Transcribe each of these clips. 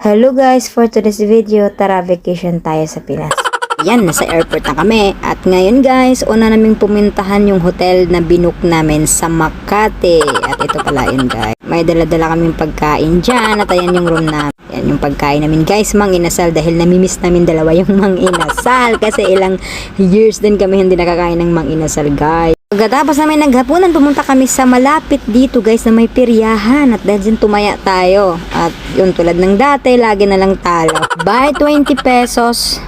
Hello guys, for today's video, tara vacation tayo sa Pinas. Yan, nasa airport na kami. At ngayon guys, una naming pumuntahan yung hotel na binook namin sa Makati. At ito pala yun guys. May dala-dala kaming pagkain dyan. At ayan yung room namin. Yan yung pagkain namin guys, Mang Inasal. Dahil namimiss namin dalawa yung Mang Inasal. Kasi ilang years din kami hindi nakakain ng Mang Inasal guys. Pagkatapos namin naghapunan, pumunta kami sa malapit dito guys na may piryahan. At dahil din tumaya tayo. At yun, tulad ng dati, lagi na lang talo. Buy 20 pesos.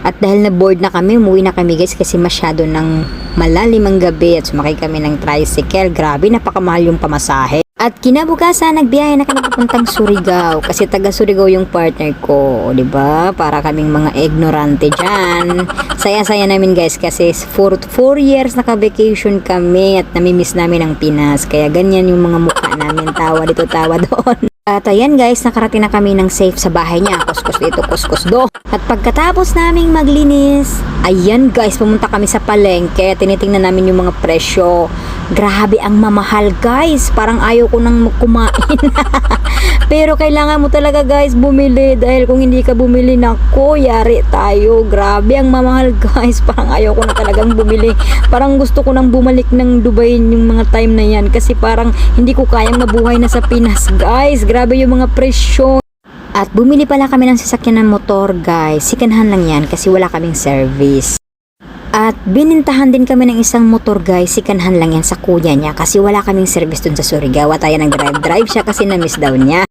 At dahil na bored na kami, umuwi na kami guys kasi masyado ng malalim ang gabi at sumakay kami ng tricycle. Grabe, napakamahal yung pamasahe. At kinabukasan, nagbiyahe na kami papuntang Surigao kasi taga Surigao yung partner ko, 'di ba? Para kaming mga ignorante diyan. Saya-saya namin guys kasi for 4 years naka-vacation kami at namimiss namin ang Pinas. Kaya ganyan yung mga mukha namin, tawa dito, tawa doon. At ayan guys, nakarating na kami ng safe sa bahay niya. Kuskus dito, kuskus do. At pagkatapos naming maglinis, ayan guys, pumunta kami sa palengke. Tinitingnan namin yung mga presyo. Grabe ang mamahal guys. Parang ayaw ko nang kumain. Pero kailangan mo talaga guys bumili. Dahil kung hindi ka bumili, nako, yari tayo. Grabe ang mamahal guys. Parang ayaw ko na talagang bumili. Parang gusto ko nang bumalik ng Dubai yung mga time na yan. Kasi parang hindi ko kayang mabuhay na sa Pinas guys. Grabe yung mga presyo. At bumili pala kami ng sasakyan ng motor guys. Sikanhan lang yan kasi wala kaming service. At binintahan din kami ng isang motor guys. Sikanhan lang yan sa kuya niya kasi wala kaming service dun sa Surigao. At ayan, nag-drive siya kasi na-miss daw niya.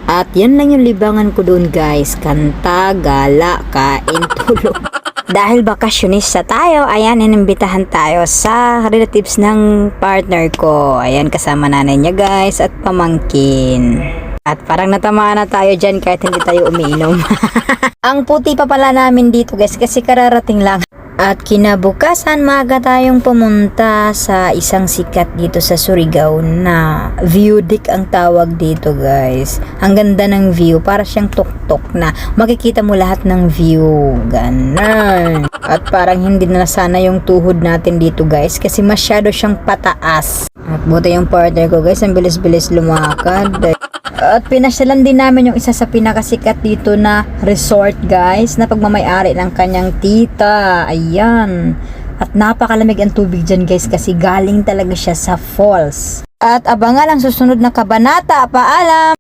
At yan lang yung libangan ko dun guys. Kanta, gala, kain, tulog. Dahil bakasyonista tayo, ayan, inimbitahan tayo sa relatives ng partner ko. Ayan, kasama nanay niya guys at pamangkin. At parang natamaan na tayo dyan kahit hindi tayo umiinom. Ang puti pa pala namin dito guys kasi kararating lang. At kinabukasan, maaga tayong pumunta sa isang sikat dito sa Surigao na view deck ang tawag dito guys. Ang ganda ng view, para siyang tuktok na makikita mo lahat ng view. Ganun. At parang hindi na sana yung tuhod natin dito guys kasi masyado siyang pataas. At buti yung partner ko guys, ang bilis-bilis lumakad. At pinasyalan din namin yung isa sa pinakasikat dito na resort guys na pagmamay-ari ng kanyang tita. Ayan. At napakalamig ang tubig dyan guys kasi galing talaga siya sa falls. At abangan ang susunod na kabanata. Paalam!